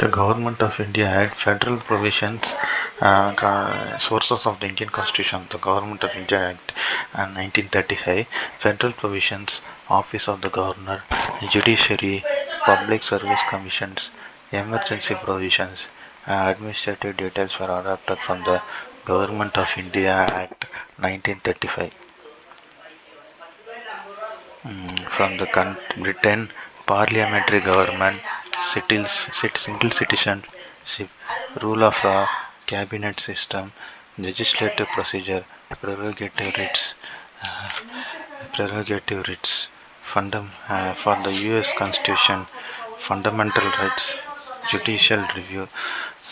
The Government of India Act, federal provisions, sources of the Indian Constitution. The Government of India Act, 1935, federal provisions, Office of the Governor, Judiciary, Public Service Commissions, emergency provisions, administrative details were adopted from the Government of India Act 1935. From the Britain, parliamentary government, single citizenship, rule of law, cabinet system, legislative procedure, prerogative rights, uh, prerogative rights, for the U.S. Constitution, fundamental rights, judicial review,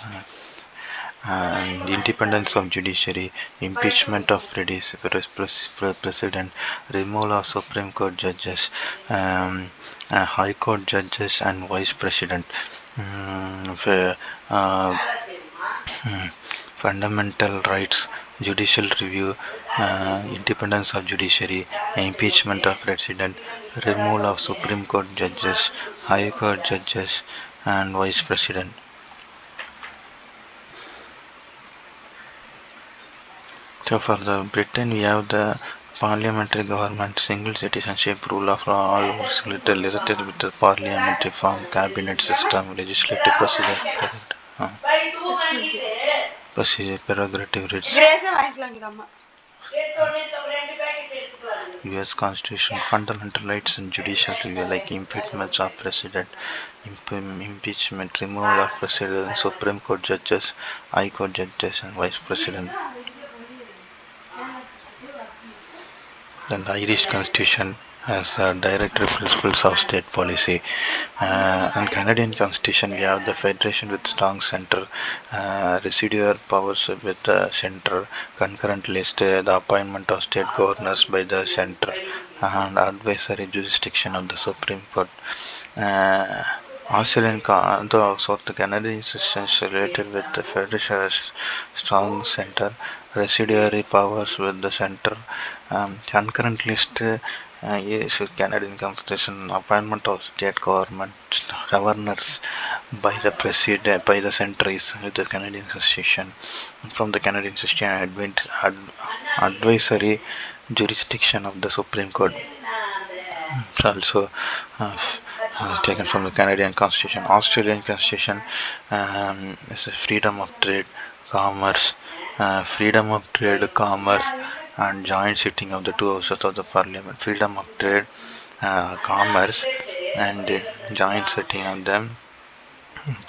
uh, and independence of judiciary, impeachment of president, removal of Supreme Court judges, High Court judges, and vice president. Uh, Fundamental rights, judicial review, independence of judiciary, impeachment of president, removal of Supreme Court judges, High Court judges, and vice president. So for the Britain, we have the parliamentary government, single citizenship, rule of law, all related with the parliamentary form, cabinet system, legislative procedure, uh, prerogative rights, U.S. Constitution, fundamental rights and judicial review like impeachment of president, impeachment, removal of president, Supreme Court judges, High Court judges, and vice president. Then the Irish Constitution has directory principles of state policy. And Canadian Constitution, we have the federation with strong center, residual powers with the center, concurrent list, the appointment of state governors by the center, and advisory jurisdiction of the Supreme Court. Uh, the Canadian system is related with the federation strong center, residuary powers with the center, concurrent list is Canadian Constitution, appointment of state governors by the president by the center is with the Canadian Constitution. From the Canadian Constitution, advisory jurisdiction of the Supreme Court. Also taken from the Canadian Constitution. Australian Constitution is freedom of trade, commerce, and joint sitting of the two houses of the Parliament. Freedom of trade, commerce, and joint sitting of them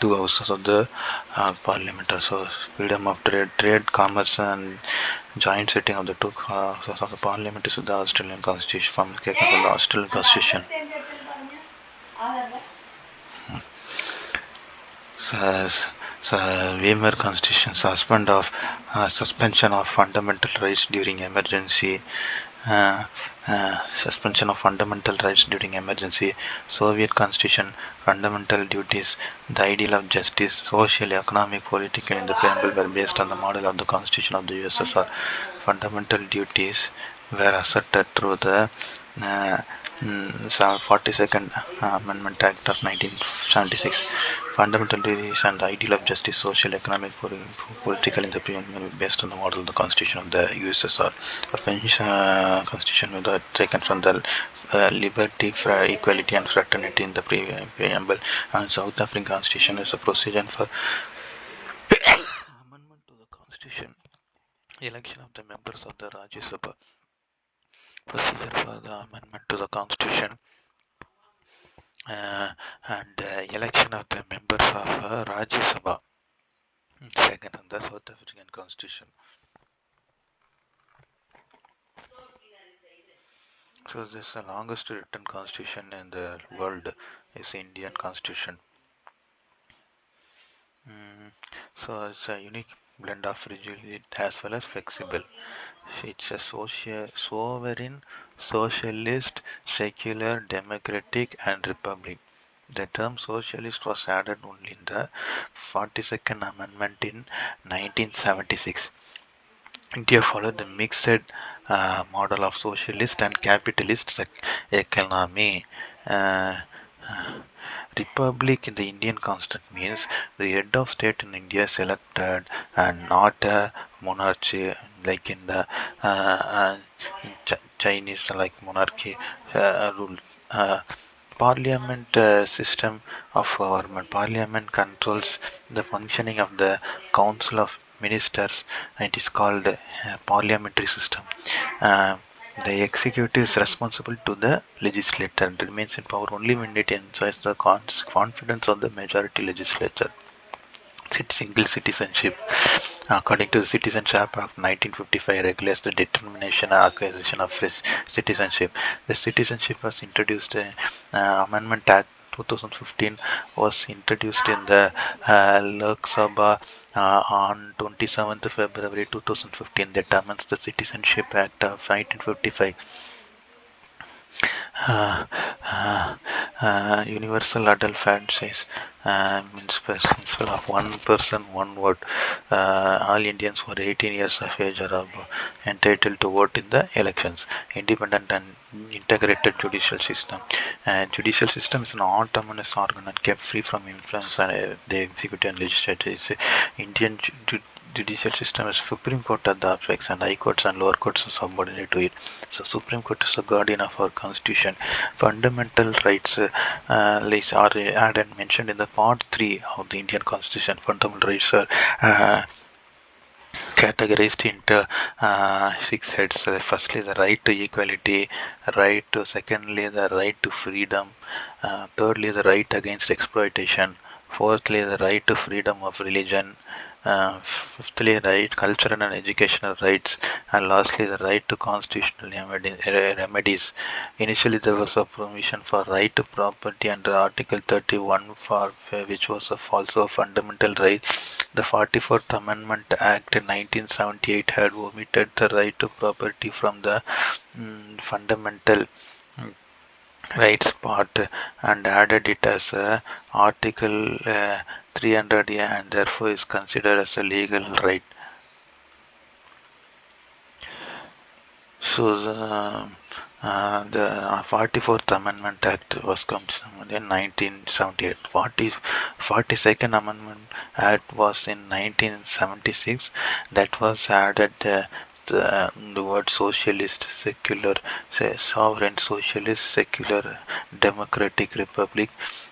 two houses of the Parliament. So freedom of trade, commerce, and joint sitting of the two houses of the Parliament is the Australian Constitution from the Australian Constitution. Weimar Constitution, suspension of fundamental rights during emergency. Suspension of fundamental rights during emergency. Soviet Constitution, fundamental duties, the ideal of justice, social, economic, political in the preamble were based on the model of the Constitution of the USSR. Fundamental duties were asserted through the 42nd Amendment Act of 1976. Fundamental duties and the ideal of justice, social, economic, political in the preamble based on the model of the Constitution of the USSR. The French Constitution was taken from the liberty, equality, and fraternity in the preamble. And South African Constitution is a procedure for amendment to the Constitution. Election of the members of the Rajya Sabha. Procedure for the amendment to the Constitution. And election of the members of Rajya Sabha. Second on the South African Constitution. So this is the longest written constitution in the world is Indian Constitution. So it's a unique blend of rigid as well as flexible. It's a sovereign, socialist, secular, democratic, and republic. The term socialist was added only in the 42nd Amendment in 1976. India followed the mixed model of socialist and capitalist economy. Republic in the Indian constitution means the head of state in India is elected and not a monarchy like in the Chinese like monarchy rule. Parliament system of government. Parliament controls the functioning of the Council of Ministers. It is called parliamentary system. Uh, the executive is responsible to the legislature and remains in power only when it enjoys the confidence of the majority legislature. Single citizenship. According to the Citizenship Act of 1955 regulates the determination and acquisition of citizenship. The citizenship was introduced, Amendment Act 2015 was introduced in the Lok Sabha on 27th February 2015 that amends the Citizenship Act of 1955. uh, uh, Universal adult franchise means principle of one person, one vote. All Indians who are 18 years of age are above entitled to vote in the elections. Independent and integrated judicial system. Judicial system is an autonomous organ and kept free from influence and the executive and legislature. Indian judicial system is Supreme Court at the apex and High Courts and lower courts are subordinate to it. So Supreme Court is the guardian of our constitution. Fundamental rights are added mentioned in the part 3 of the Indian constitution. Fundamental rights are categorized into 6 heads. Firstly, the right to equality, right to secondly the right to freedom, thirdly the right against exploitation, fourthly the right to freedom of religion, fifthly right cultural and educational rights, and lastly the right to constitutional remedies. Initially there was a provision for right to property under Article 31 for which was also a fundamental right. The 44th Amendment Act in 1978 had omitted the right to property from the fundamental rights part and added it as Article 300A and therefore is considered as a legal right. So the 44th Amendment Act was commissioned in 1978. 42nd Amendment Act was in 1976. That was added the word socialist, secular, sovereign, socialist, secular, democratic republic.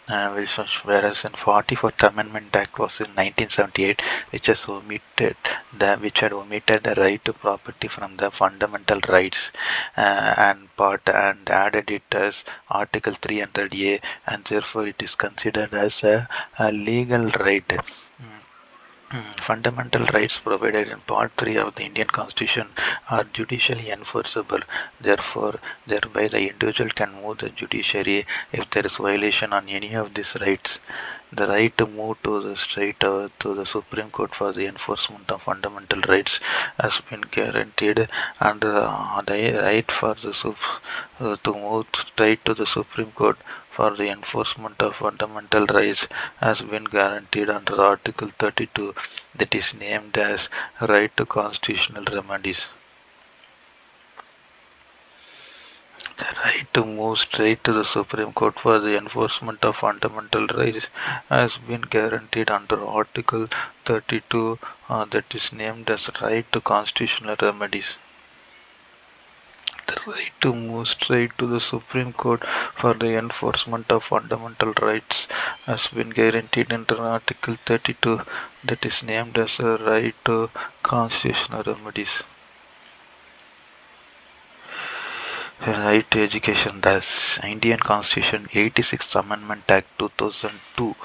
Whereas in 44th Amendment Act was in 1978, which had omitted the right to property from the fundamental rights and added it as Article 300A, and therefore it is considered as a legal right. Fundamental rights provided in Part 3 of the Indian Constitution are judicially enforceable. Therefore, thereby the individual can move the judiciary if there is violation on any of these rights. The right to move to the Supreme Court for the enforcement of fundamental rights has been guaranteed, and the right for to move straight to the Supreme Court for the enforcement of fundamental rights has been guaranteed under Article 32, that is named as Right to Constitutional Remedies. The right to move straight to the Supreme Court for the enforcement of fundamental rights has been guaranteed under Article 32, that is named as Right to Constitutional Remedies. The right to move straight to the Supreme Court for the enforcement of fundamental rights has been guaranteed under Article 32, that is named as a right to constitutional remedies. Right to education. Thus, Indian Constitution 86th Amendment Act 2002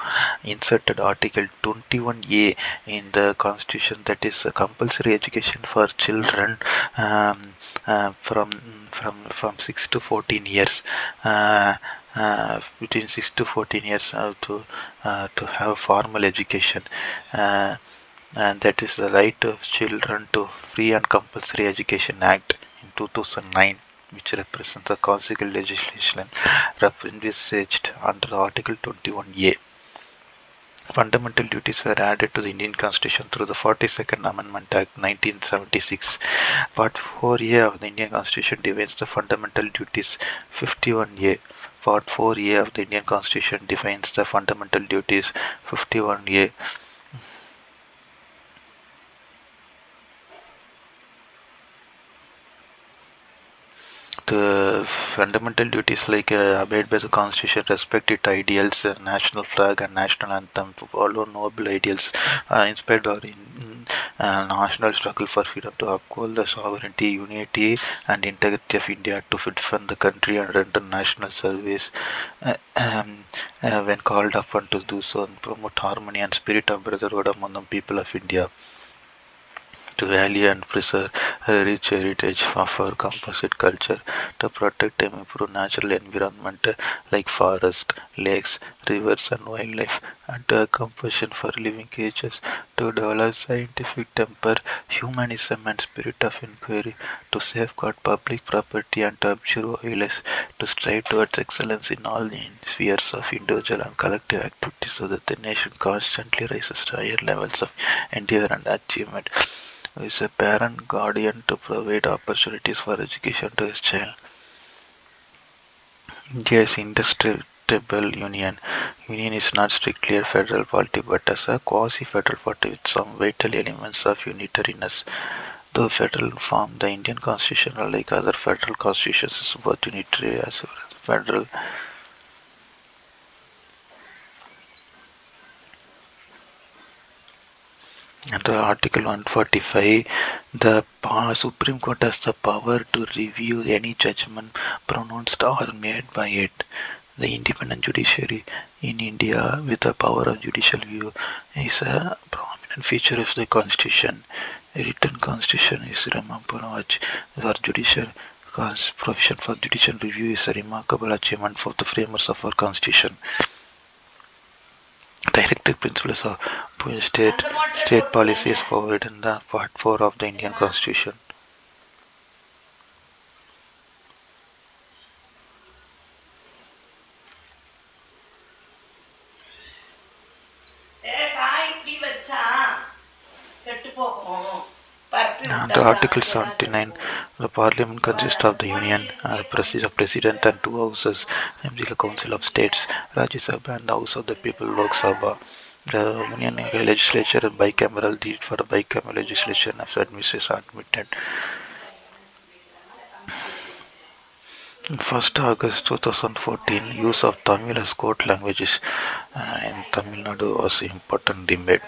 inserted Article 21A in the Constitution, that is a compulsory education for children from 6 to 14 years. Between 6 to 14 years to have formal education. And that is the Right of Children to Free and Compulsory Education Act in 2009, which represents the consequent legislation envisaged under Article 21A. Fundamental duties were added to the Indian Constitution through the 42nd Amendment Act 1976. Part 4A of the Indian Constitution defines the fundamental duties. 51A. Part 4A of the Indian Constitution defines the fundamental duties. 51A. The fundamental duties like abide by the constitution, respect its ideals, national flag and national anthem, to follow noble ideals, inspired or in national struggle for freedom, to uphold the sovereignty, unity and integrity of India, to defend the country and render national service when called upon to do so, and promote harmony and spirit of brotherhood among the people of India, to value and preserve a rich heritage of our composite culture, to protect and improve natural environment like forests, lakes, rivers and wildlife, and to have compassion for living creatures, to develop scientific temper, humanism and spirit of inquiry, to safeguard public property and to observe violence, to strive towards excellence in all the spheres of individual and collective activities so that the nation constantly rises to higher levels of endeavor and achievement, is a parent guardian to provide opportunities for education to his child. India is indestructible union. Union is not strictly a federal polity but as a quasi-federal polity with some vital elements of unitariness. Though federal form, the Indian constitution, like other federal constitutions, is both unitary as well as federal. Under Article 145, the Supreme Court has the power to review any judgment pronounced or made by it. The independent judiciary in India, with the power of judicial review, is a prominent feature of the constitution. A written constitution is remarkable for judicial provision for judicial review is a remarkable achievement for the framers of our constitution. Directive principles of state policy is provided in the Part 4 of the Indian Constitution. Under Article 79, the Parliament consists of the Union, President and two houses, namely the Council of States, Rajya Sabha and the House of the People, Lok Sabha. The Union legislature is bicameral, the for bicameral legislation after administration admitted. 1st August 2014, use of Tamil as court languages in Tamil Nadu was important debate.